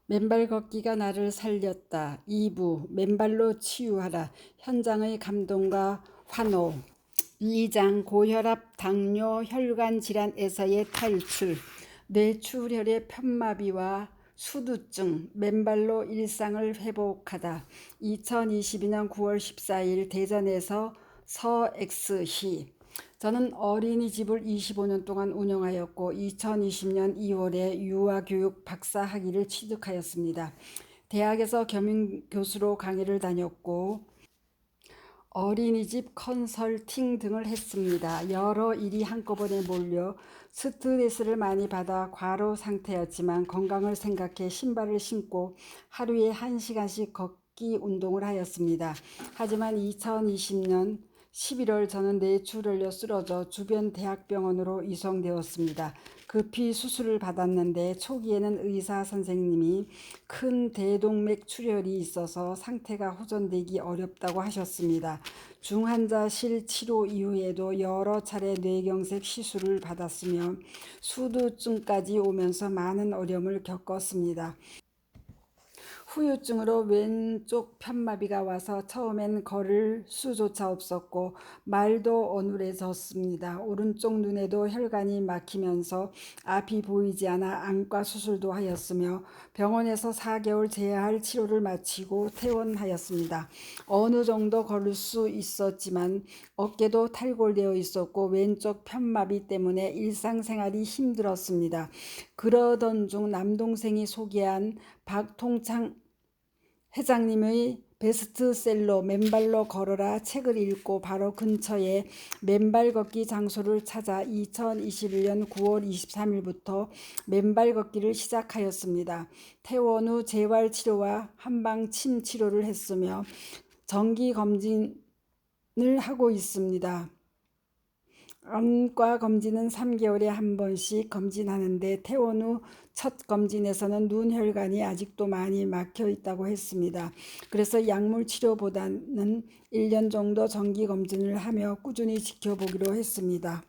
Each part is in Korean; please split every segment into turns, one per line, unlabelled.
맨발 걷기가 나를 살렸다. 2부 맨발로 치유하라. 현장의 감동과 환호. 2장 고혈압, 당뇨, 혈관 질환에서의 탈출. 뇌출혈의 편마비와 수두증, 맨발로 일상을 회복하다. 2022년 9월 14일 대전에서 서X희. 저는 어린이집을 25년 동안 운영하였고 2020년 2월에 유아교육 박사 학위를 취득하였습니다. 대학에서 겸임교수로 강의를 다녔고 어린이집 컨설팅 등을 했습니다. 여러 일이 한꺼번에 몰려 스트레스를 많이 받아 과로 상태였지만 건강을 생각해 신발을 신고 하루에 1시간씩 걷기 운동을 하였습니다. 하지만 2020년 11월 저는 뇌출혈로 쓰러져 주변 대학병원으로 이송되었습니다. 급히 수술을 받았는데 초기에는 의사 선생님이 큰 대동맥 출혈이 있어서 상태가 호전되기 어렵다고 하셨습니다. 중환자실 치료 이후에도 여러 차례 뇌경색 시술을 받았으며 수두증까지 오면서 많은 어려움을 겪었습니다. 후유증으로 왼쪽 편마비가 와서 처음엔 걸을 수조차 없었고 말도 어눌해졌습니다. 오른쪽 눈에도 혈관이 막히면서 앞이 보이지 않아 안과 수술도 하였으며 병원에서 4개월 재활 치료를 마치고 퇴원하였습니다. 어느 정도 걸을 수 있었지만 어깨도 탈골되어 있었고 왼쪽 편마비 때문에 일상생활이 힘들었습니다. 그러던 중 남동생이 소개한 박통창 회장님의 베스트셀러 맨발로 걸어라 책을 읽고 바로 근처에 맨발 걷기 장소를 찾아 2021년 9월 23일부터 맨발 걷기를 시작하였습니다. 퇴원 후 재활치료와 한방침 치료를 했으며 정기검진을 하고 있습니다. 안과 검진은 3개월에 한 번씩 검진하는데 퇴원 후 첫 검진에서는 눈 혈관이 아직도 많이 막혀 있다고 했습니다. 그래서 약물 치료보다는 1년 정도 정기 검진을 하며 꾸준히 지켜보기로 했습니다.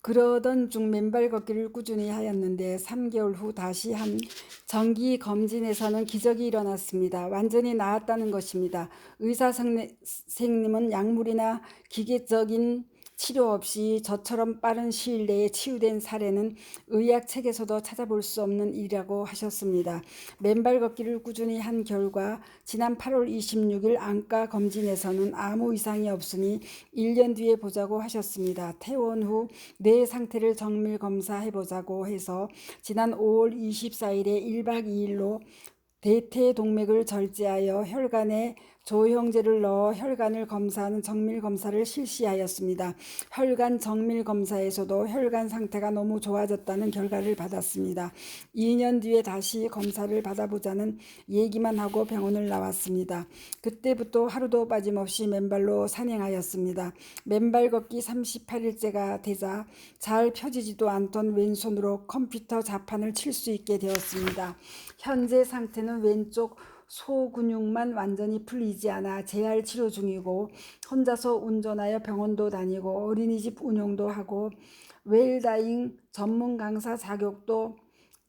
그러던 중 맨발 걷기를 꾸준히 하였는데 3개월 후 다시 한 정기 검진에서는 기적이 일어났습니다. 완전히 나았다는 것입니다. 의사 선생님은 약물이나 기계적인 치료 없이 저처럼 빠른 시일 내에 치유된 사례는 의학책에서도 찾아볼 수 없는 일이라고 하셨습니다. 맨발 걷기를 꾸준히 한 결과 지난 8월 26일 안과 검진에서는 아무 이상이 없으니 1년 뒤에 보자고 하셨습니다. 퇴원 후 뇌 상태를 정밀 검사해보자고 해서 지난 5월 24일에 1박 2일로 대퇴동맥을 절제하여 혈관에 조형제를 넣어 혈관을 검사하는 정밀검사를 실시하였습니다. 혈관 정밀검사에서도 혈관 상태가 너무 좋아졌다는 결과를 받았습니다. 2년 뒤에 다시 검사를 받아보자는 얘기만 하고 병원을 나왔습니다. 그때부터 하루도 빠짐없이 맨발로 산행하였습니다. 맨발 걷기 38일째가 되자 잘 펴지지도 않던 왼손으로 컴퓨터 자판을 칠 수 있게 되었습니다. 현재 상태는 왼쪽 소근육만 완전히 풀리지 않아 재활 치료 중이고 혼자서 운전하여 병원도 다니고 어린이집 운영도 하고 웰다잉 전문 강사 자격도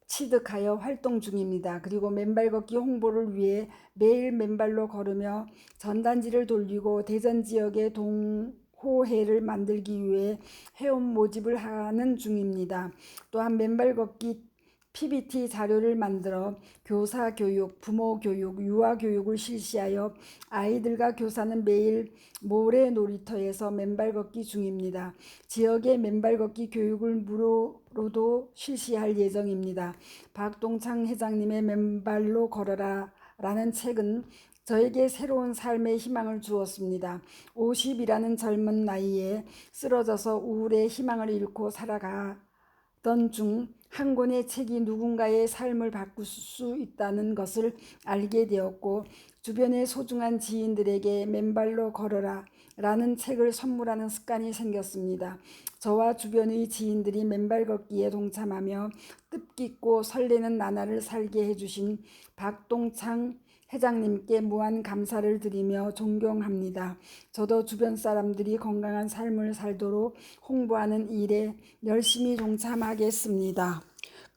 취득하여 활동 중입니다. 그리고 맨발 걷기 홍보를 위해 매일 맨발로 걸으며 전단지를 돌리고 대전 지역의 동호회를 만들기 위해 회원 모집을 하는 중입니다. 또한 맨발 걷기 PPT 자료를 만들어 교사 교육, 부모 교육, 유아 교육을 실시하여 아이들과 교사는 매일 모래 놀이터에서 맨발 걷기 중입니다. 지역의 맨발 걷기 교육을 무료로도 실시할 예정입니다. 박동창 회장님의 맨발로 걸어라 라는 책은 저에게 새로운 삶의 희망을 주었습니다. 50이라는 젊은 나이에 쓰러져서 우울의 희망을 잃고 살아가던 중 한 권의 책이 누군가의 삶을 바꿀 수 있다는 것을 알게 되었고 주변의 소중한 지인들에게 맨발로 걸어라 라는 책을 선물하는 습관이 생겼습니다. 저와 주변의 지인들이 맨발 걷기에 동참하며 뜻깊고 설레는 나날을 살게 해주신 박동창 회장님께 무한 감사를 드리며 존경합니다. 저도 주변 사람들이 건강한 삶을 살도록 홍보하는 일에 열심히 동참하겠습니다.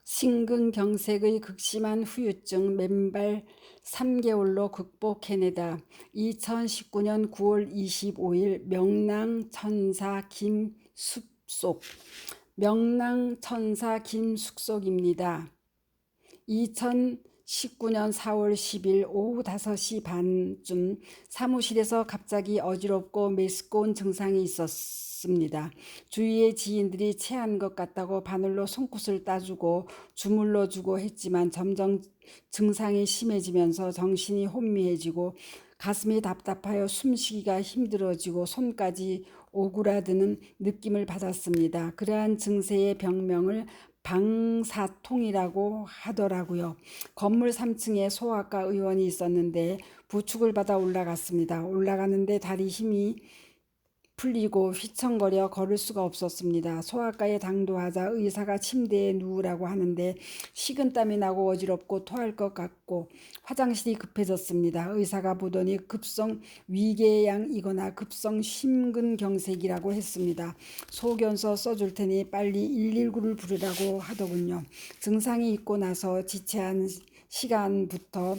심근경색의 극심한 후유증 맨발 3개월로 극복해내다. 2019년 9월 25일 명랑천사 김숙속. 명랑천사 김숙속입니다. 2019년 4월 10일 오후 5시 반쯤 사무실에서 갑자기 어지럽고 메스꺼운 증상이 있었습니다. 주위의 지인들이 체한 것 같다고 바늘로 손끝을 따주고 주물러주고 했지만 점점 증상이 심해지면서 정신이 혼미해지고 가슴이 답답하여 숨쉬기가 힘들어지고 손까지 오그라드는 느낌을 받았습니다. 그러한 증세의 병명을 방사통이라고 하더라고요. 건물 3층에 소아과 의원이 있었는데 부축을 받아 올라갔습니다. 올라가는데 다리 힘이 풀리고 휘청거려 걸을 수가 없었습니다. 소아과에 당도하자 의사가 침대에 누우라고 하는데 식은땀이 나고 어지럽고 토할 것 같고 화장실이 급해졌습니다. 의사가 보더니 급성 위궤양이거나 급성 심근경색이라고 했습니다. 소견서 써줄 테니 빨리 119를 부르라고 하더군요. 증상이 있고 나서 지체한 시간부터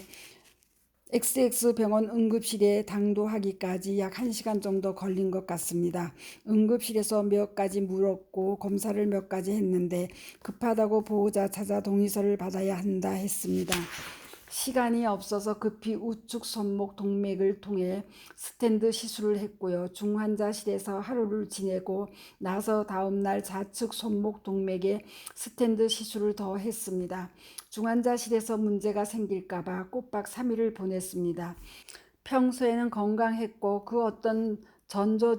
XX병원 응급실에 당도하기까지 약 1시간 정도 걸린 것 같습니다. 응급실에서 몇 가지 물었고 검사를 몇 가지 했는데 급하다고 보호자 찾아 동의서를 받아야 한다 했습니다. 시간이 없어서 급히 우측 손목 동맥을 통해 스텐트 시술을 했고요. 중환자실에서 하루를 지내고 나서 다음날 좌측 손목 동맥에 스텐트 시술을 더 했습니다. 중환자실에서 문제가 생길까봐 꼬박 3일을 보냈습니다. 평소에는 건강했고 그 어떤 전조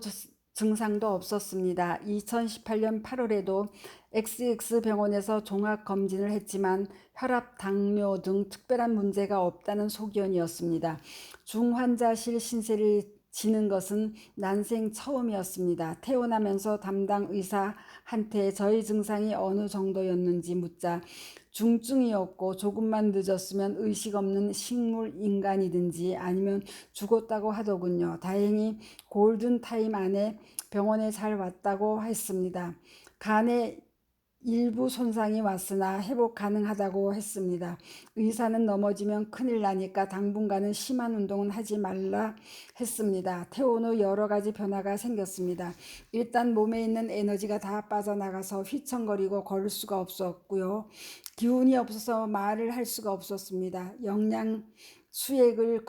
증상도 없었습니다. 2018년 8월에도 XX병원에서 종합검진을 했지만 혈압, 당뇨 등 특별한 문제가 없다는 소견이었습니다. 중환자실 신세를 지는 것은 난생 처음이었습니다. 퇴원하면서 담당 의사한테 저희 증상이 어느 정도였는지 묻자 중증이었고 조금만 늦었으면 의식 없는 식물 인간이든지 아니면 죽었다고 하더군요. 다행히 골든타임 안에 병원에 잘 왔다고 했습니다. 간에 일부 손상이 왔으나 회복 가능하다고 했습니다. 의사는 넘어지면 큰일 나니까 당분간은 심한 운동은 하지 말라 했습니다. 퇴원 후 여러 가지 변화가 생겼습니다. 일단 몸에 있는 에너지가 다 빠져나가서 휘청거리고 걸을 수가 없었고요. 기운이 없어서 말을 할 수가 없었습니다. 영양 수액을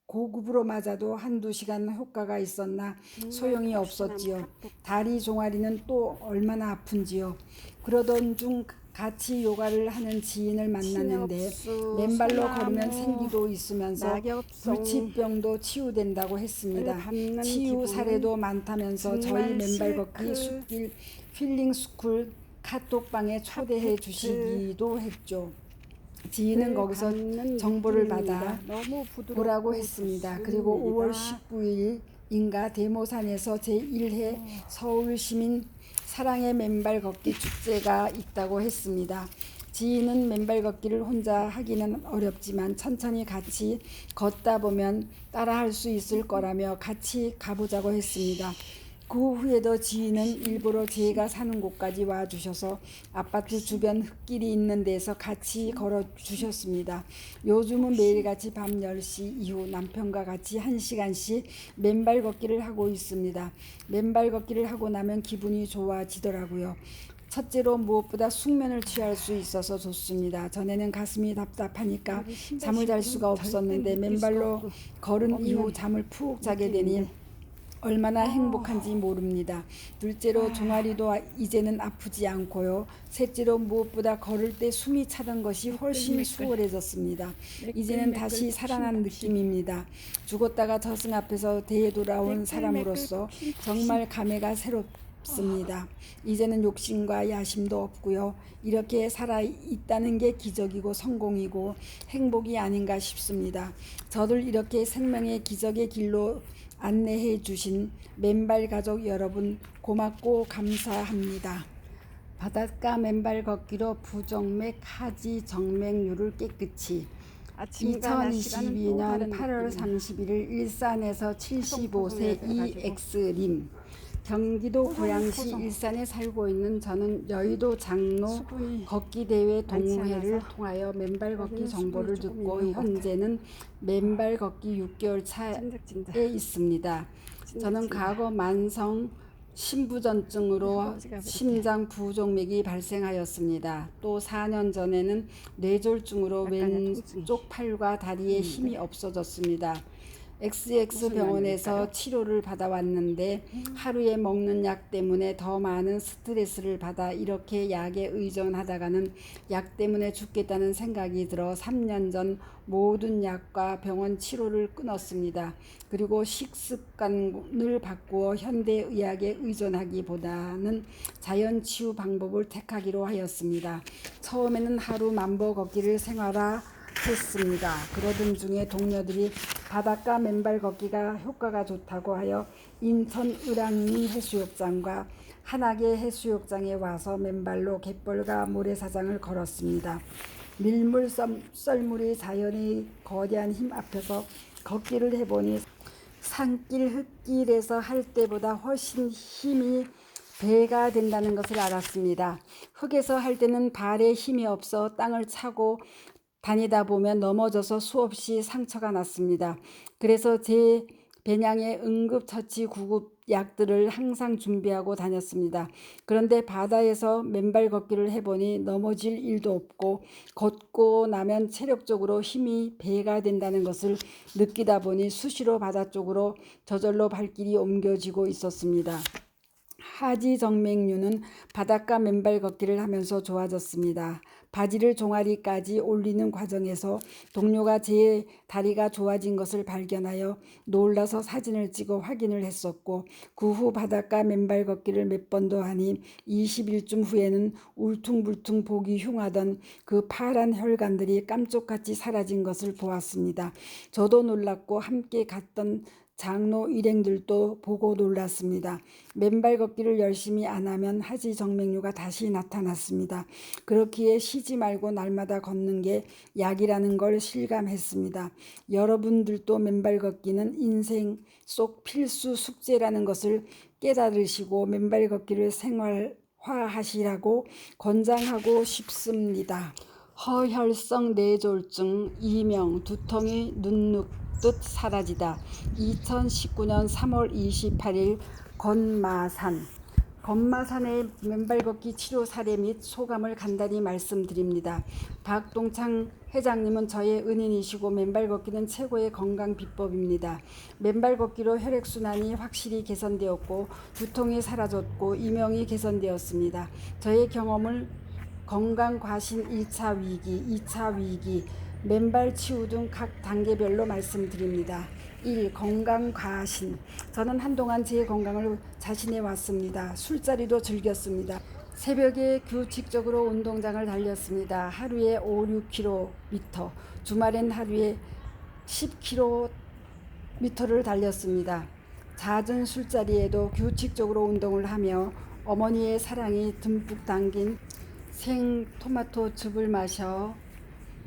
고급으로 맞아도 1~2시간 효과가 있었나 소용이 없었지요. 다리 종아리는 또 얼마나 아픈지요. 그러던 중 같이 요가를 하는 지인을 만났는데 맨발로 걸으면 생기도 있으면서 불치병도 치유된다고 했습니다. 치유 사례도 많다면서 저희 맨발 걷기 숲길 힐링 스쿨 카톡방에 초대해 주시기도 했죠. 지인은 거기서 정보를 받아 보라고 했습니다. 그리고 5월 19일인가 대모산에서 제1회 서울시민 사랑의 맨발 걷기 축제가 있다고 했습니다. 지인은 맨발 걷기를 혼자 하기는 어렵지만 천천히 같이 걷다 보면 따라할 수 있을 거라며 같이 가보자고 했습니다. 그 후에도 지인은 일부러 제가 사는 곳까지 와주셔서 아파트 주변 흙길이 있는 데서 같이 걸어주셨습니다. 요즘은 매일같이 밤 10시 이후 남편과 같이 1시간씩 맨발 걷기를 하고 있습니다. 맨발 걷기를 하고 나면 기분이 좋아지더라고요. 첫째로 무엇보다 숙면을 취할 수 있어서 좋습니다. 전에는 가슴이 답답하니까 잠을 잘 수가 없었는데 맨발로 걸은 이후 잠을 푹 자게 되니 얼마나 행복한지 모릅니다. 둘째로 종아리도 이제는 아프지 않고요. 셋째로 무엇보다 걸을 때 숨이 차던 것이 훨씬 수월해졌습니다. 이제는 다시 살아난 느낌입니다. 죽었다가 저승 앞에서 되돌아온 사람으로서 정말 감회가 새롭습니다. 이제는 욕심과 야심도 없고요. 이렇게 살아있다는 게 기적이고 성공이고 행복이 아닌가 싶습니다. 저를 이렇게 생명의 기적의 길로 안내해 주신 맨발 가족 여러분 고맙고 감사합니다. 바닷가 맨발 걷기로 부정맥, 하지, 정맥류를 깨끗이 2022년 8월 31일 일산에서 75세 EX님 경기도 고양시 일산에 살고 있는 저는 여의도 장로 걷기 대회 동호회를 통하여 맨발 걷기 정보를 듣고 현재는 맨발 걷기 6개월 차에 있습니다. 저는 과거 만성 심부전증으로 심장 부종맥이 발생하였습니다. 또 4년 전에는 뇌졸중으로 왼쪽 팔과 다리에 힘이 없어졌습니다. XX 병원에서 치료를 받아왔는데 하루에 먹는 약 때문에 더 많은 스트레스를 받아 이렇게 약에 의존하다가는 약 때문에 죽겠다는 생각이 들어 3년 전 모든 약과 병원 치료를 끊었습니다. 그리고 식습관을 바꾸어 현대의학에 의존하기보다는 자연치유 방법을 택하기로 하였습니다. 처음에는 하루 만보 걷기를 생활화했습니다. 그러던 중에 동료들이 바닷가 맨발 걷기가 효과가 좋다고 하여 인천 을왕리 해수욕장과 한악의 해수욕장에 와서 맨발로 갯벌과 모래사장을 걸었습니다. 밀물 썰물이 자연의 거대한 힘 앞에서 걷기를 해보니 산길 흙길에서 할 때보다 훨씬 힘이 배가 된다는 것을 알았습니다. 흙에서 할 때는 발에 힘이 없어 땅을 차고 다니다 보면 넘어져서 수없이 상처가 났습니다. 그래서 제 배낭에 응급처치 구급 약들을 항상 준비하고 다녔습니다. 그런데 바다에서 맨발 걷기를 해보니 넘어질 일도 없고 걷고 나면 체력적으로 힘이 배가 된다는 것을 느끼다 보니 수시로 바다 쪽으로 저절로 발길이 옮겨지고 있었습니다. 하지정맥류는 바닷가 맨발 걷기를 하면서 좋아졌습니다. 바지를 종아리까지 올리는 과정에서 동료가 제 다리가 좋아진 것을 발견하여 놀라서 사진을 찍어 확인을 했었고 그 후 바닷가 맨발 걷기를 몇 번도 하니 20일쯤 후에는 울퉁불퉁 보기 흉하던 그 파란 혈관들이 깜짝같이 사라진 것을 보았습니다. 저도 놀랐고 함께 갔던 장로 일행들도 보고 놀랐습니다. 맨발 걷기를 열심히 안 하면 하지정맥류가 다시 나타났습니다. 그렇기에 쉬지 말고 날마다 걷는 게 약이라는 걸 실감했습니다. 여러분들도 맨발 걷기는 인생 속 필수 숙제라는 것을 깨달으시고 맨발 걷기를 생활화하시라고 권장하고 싶습니다. 허혈성 뇌졸중, 이명 두통이 눈눕듯 사라지다. 2019년 3월 28일 건마산의 맨발 걷기 치료 사례 및 소감을 간단히 말씀드립니다. 박동창 회장님은 저의 은인이시고 맨발 걷기는 최고의 건강 비법입니다. 맨발 걷기로 혈액순환이 확실히 개선되었고 두통이 사라졌고 이명이 개선되었습니다. 저의 경험을 건강과신 1차 위기, 2차 위기, 맨발 치유 등 각 단계별로 말씀드립니다. 1. 건강과신. 저는 한동안 제 건강을 자신해 왔습니다. 술자리도 즐겼습니다. 새벽에 규칙적으로 운동장을 달렸습니다. 하루에 5, 6km, 주말엔 하루에 10km를 달렸습니다. 잦은 술자리에도 규칙적으로 운동을 하며 어머니의 사랑이 듬뿍 담긴 생토마토즙을 마셔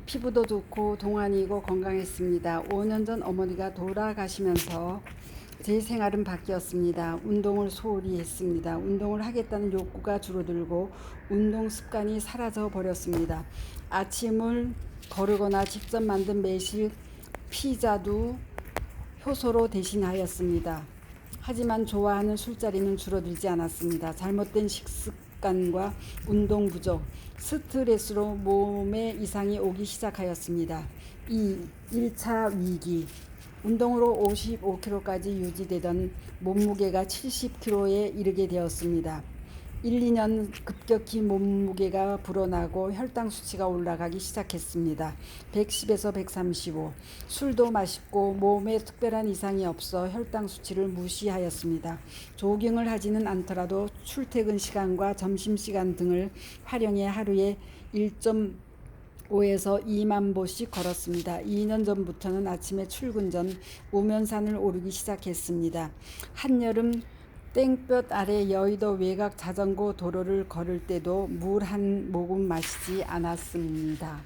피부도 좋고 동안이고 건강했습니다. 5년 전 어머니가 돌아가시면서 제 생활은 바뀌었습니다. 운동을 소홀히 했습니다. 운동을 하겠다는 욕구가 줄어들고 운동 습관이 사라져 버렸습니다. 아침을 거르거나 직접 만든 매실 피자도 효소로 대신하였습니다. 하지만 좋아하는 술자리는 줄어들지 않았습니다. 잘못된 식습관과 운동 부족, 스트레스로 몸에 이상이 오기 시작하였습니다. 2. 1차 위기. 운동으로 55kg까지 유지되던 몸무게가 70kg에 이르게 되었습니다. 1, 2년 급격히 몸무게가 불어나고 혈당 수치가 올라가기 시작했습니다. 110에서 135. 술도 마시고 몸에 특별한 이상이 없어 혈당 수치를 무시하였습니다. 조깅을 하지는 않더라도 출퇴근 시간과 점심시간 등을 활용해 하루에 1.5에서 2만 보씩 걸었습니다. 2년 전부터는 아침에 출근 전 우면산을 오르기 시작했습니다. 한여름 땡볕 아래 여의도 외곽 자전거 도로를 걸을 때도 물 한 모금 마시지 않았습니다.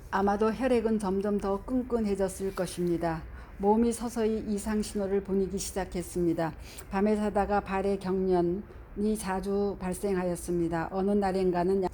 아마도 혈액은 점점 더 끈끈해졌을 것입니다. 몸이 서서히 이상 신호를 보이기 시작했습니다. 밤에 자다가 발에 경련이 자주 발생하였습니다. 어느 날엔가는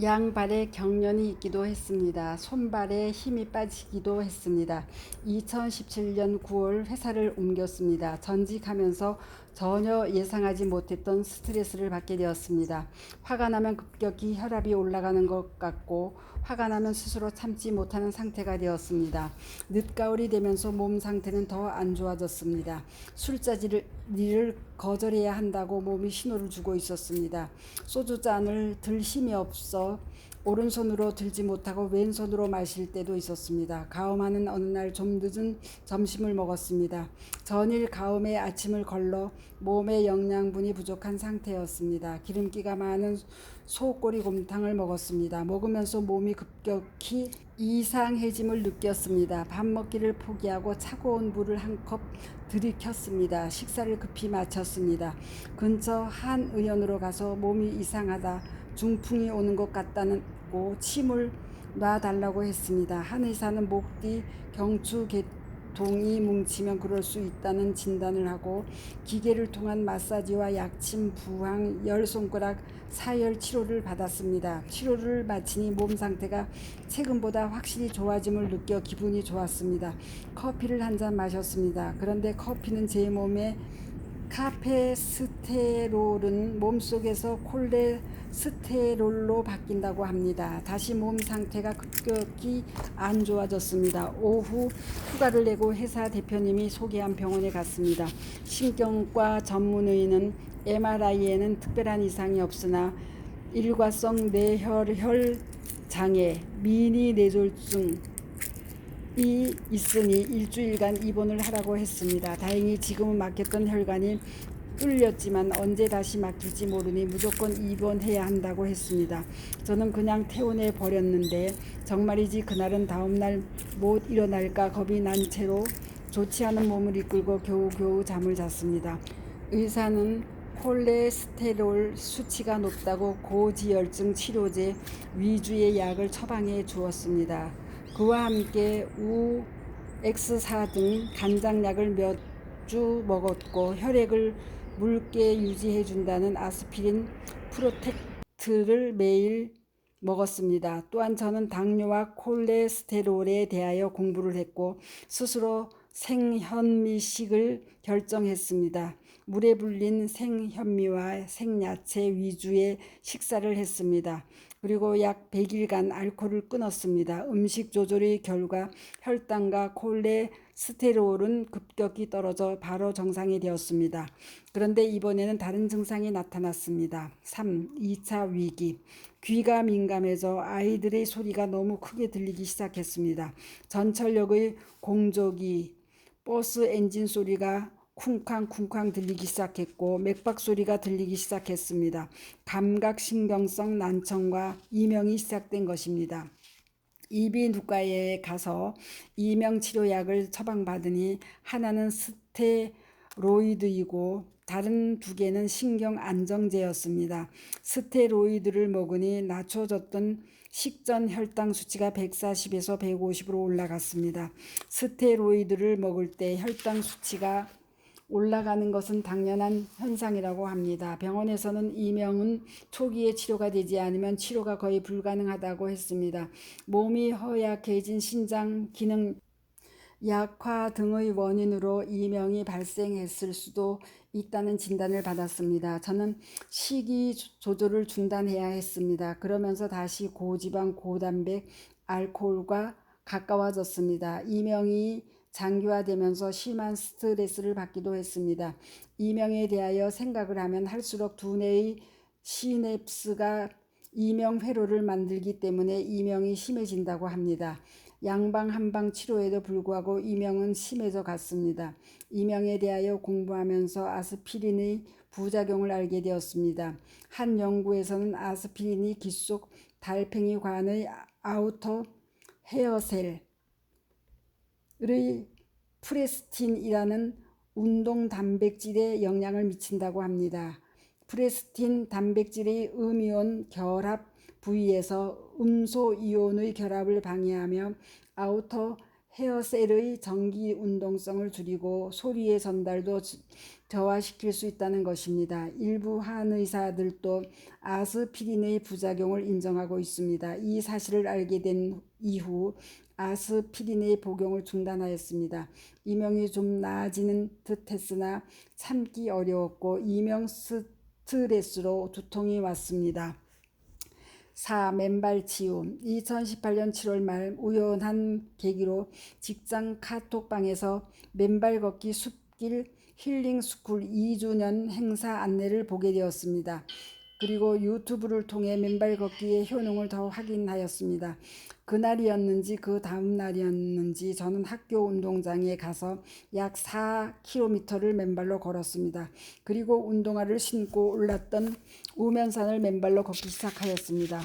양발에 경련이 있기도 했습니다. 손발에 힘이 빠지기도 했습니다. 2017년 9월 회사를 옮겼습니다. 전직하면서 전혀 예상하지 못했던 스트레스를 받게 되었습니다. 화가 나면 급격히 혈압이 올라가는 것 같고 화가 나면 스스로 참지 못하는 상태가 되었습니다. 늦가을이 되면서 몸 상태는 더 안 좋아졌습니다. 술자리를 거절해야 한다고 몸이 신호를 주고 있었습니다. 소주잔을 들 힘이 없어 오른손으로 들지 못하고 왼손으로 마실 때도 있었습니다. 가음하는 어느 날 좀 늦은 점심을 먹었습니다. 전일 가음에 아침을 걸러 몸에 영양분이 부족한 상태였습니다. 기름기가 많은 소꼬리곰탕을 먹었습니다. 먹으면서 몸이 급격히 이상해짐을 느꼈습니다. 밥 먹기를 포기하고 차가운 물을 한 컵 들이켰습니다. 식사를 급히 마쳤습니다. 근처 한 의원으로 가서 몸이 이상하다, 중풍이 오는 것 같다고 침을 놔달라고 했습니다. 한 의사는 목 뒤 경추 계통이 뭉치면 그럴 수 있다는 진단을 하고 기계를 통한 마사지와 약침, 부항, 열 손가락 사열 치료를 받았습니다. 치료를 마치니 몸 상태가 최근보다 확실히 좋아짐을 느껴 기분이 좋았습니다. 커피를 한 잔 마셨습니다. 그런데 커피는 제 몸에 카페스테롤은 몸속에서 콜레스테롤로 바뀐다고 합니다. 다시 몸 상태가 급격히 안 좋아졌습니다. 오후 휴가를 내고 회사 대표님이 소개한 병원에 갔습니다. 신경과 전문의는 MRI에는 특별한 이상이 없으나 일과성 뇌혈 장애, 미니 뇌졸중이 있으니 일주일간 입원을 하라고 했습니다. 다행히 지금은 막혔던 혈관이 뚫렸지만 언제 다시 막힐지 모르니 무조건 입원해야 한다고 했습니다. 저는 그냥 퇴원해 버렸는데 정말이지 그날은 다음날 못 일어날까 겁이 난 채로 좋지 않은 몸을 이끌고 겨우겨우 잠을 잤습니다. 의사는 콜레스테롤 수치가 높다고 고지혈증 치료제 위주의 약을 처방해 주었습니다. 그와 함께 우엑스사 등 간장약을 몇 주 먹었고 혈액을 묽게 유지해 준다는 아스피린 프로텍트를 매일 먹었습니다. 또한 저는 당뇨와 콜레스테롤에 대하여 공부를 했고 스스로 생현미식을 결정했습니다. 물에 불린 생현미와 생야채 위주의 식사를 했습니다. 그리고 약 100일간 알코올을 끊었습니다. 음식 조절의 결과 혈당과 콜레스테롤은 급격히 떨어져 바로 정상이 되었습니다. 그런데 이번에는 다른 증상이 나타났습니다. 3. 2차 위기. 귀가 민감해져 아이들의 소리가 너무 크게 들리기 시작했습니다. 전철역의 공조기, 버스 엔진 소리가 쿵쾅쿵쾅 들리기 시작했고 맥박 소리가 들리기 시작했습니다. 감각신경성 난청과 이명이 시작된 것입니다. 이비인후과에 가서 이명치료약을 처방받으니 하나는 스테로이드이고 다른 두 개는 신경안정제였습니다. 스테로이드를 먹으니 낮춰졌던 식전 혈당 수치가 140에서 150으로 올라갔습니다. 스테로이드를 먹을 때 혈당 수치가 올라가는 것은 당연한 현상이라고 합니다. 병원에서는 이명은 초기에 치료가 되지 않으면 치료가 거의 불가능하다고 했습니다. 몸이 허약해진 신장 기능 약화 등의 원인으로 이명이 발생했을 수도 있다는 진단을 받았습니다. 저는 식이 조절을 중단해야 했습니다. 그러면서 다시 고지방, 고단백, 알코올과 가까워졌습니다. 이명이 장기화되면서 심한 스트레스를 받기도 했습니다. 이명에 대하여 생각을 하면 할수록 두뇌의 시냅스가 이명 회로를 만들기 때문에 이명이 심해진다고 합니다. 양방 한방 치료에도 불구하고 이명은 심해져 갔습니다. 이명에 대하여 공부하면서 아스피린의 부작용을 알게 되었습니다. 한 연구에서는 아스피린이 귓속 달팽이관의 아우터 헤어셀의 프레스틴이라는 운동 단백질에 영향을 미친다고 합니다. 프레스틴 단백질의 음이온 결합 부위에서 음소 이온의 결합을 방해하며 아우터 헤어셀의 전기 운동성을 줄이고 소리의 전달도 저하시킬 수 있다는 것입니다. 일부 한의사들도 아스피린의 부작용을 인정하고 있습니다. 이 사실을 알게 된 이후 아스피린의 복용을 중단하였습니다. 이명이 좀 나아지는 듯 했으나 참기 어려웠고 이명 스트레스로 두통이 왔습니다. 4. 맨발 치움. 2018년 7월 말 우연한 계기로 직장 카톡방에서 맨발 걷기 숲길 힐링스쿨 2주년 행사 안내를 보게 되었습니다. 그리고 유튜브를 통해 맨발 걷기의 효능을 더 확인하였습니다. 그날이었는지 그 다음 날이었는지 저는 학교 운동장에 가서 약 4km를 맨발로 걸었습니다. 그리고 운동화를 신고 올랐던 우면산을 맨발로 걷기 시작하였습니다.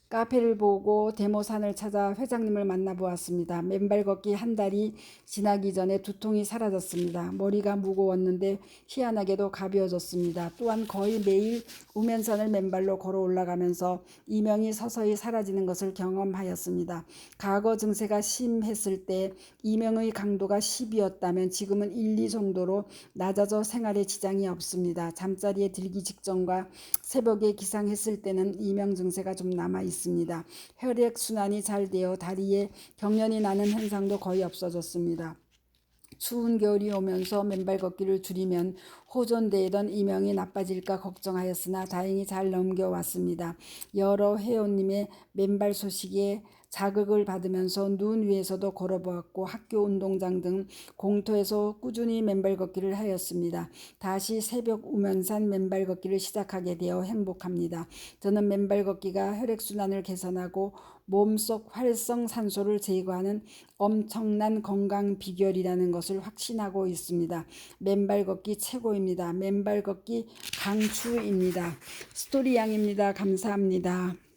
카페를 보고 대모산을 찾아 회장님을 만나보았습니다. 맨발 걷기 한 달이 지나기 전에 두통이 사라졌습니다. 머리가 무거웠는데 희한하게도 가벼워졌습니다. 또한 거의 매일 우면산을 맨발로 걸어 올라가면서 이명이 서서히 사라지는 것을 경험하였습니다. 과거 증세가 심했을 때 이명의 강도가 10이었다면 지금은 1, 2 정도로 낮아져 생활에 지장이 없습니다. 잠자리에 들기 직전과 새벽에 기상했을 때는 이명 증세가 좀 남아 있습니다. 혈액순환이 잘 되어 다리에 경련이 나는 현상도 거의 없어졌습니다. 추운 겨울이 오면서 맨발 걷기를 줄이면 호전되던 이명이 나빠질까 걱정하였으나 다행히 잘 넘겨왔습니다. 여러 회원님의 맨발 소식에 자극을 받으면서 눈 위에서도 걸어보았고 학교 운동장 등 공터에서 꾸준히 맨발 걷기를 하였습니다. 다시 새벽 우면산 맨발 걷기를 시작하게 되어 행복합니다. 저는 맨발 걷기가 혈액순환을 개선하고 몸속 활성산소를 제거하는 엄청난 건강 비결이라는 것을 확신하고 있습니다. 맨발 걷기 최고입니다. 맨발 걷기 강추입니다. 스토리양입니다. 감사합니다.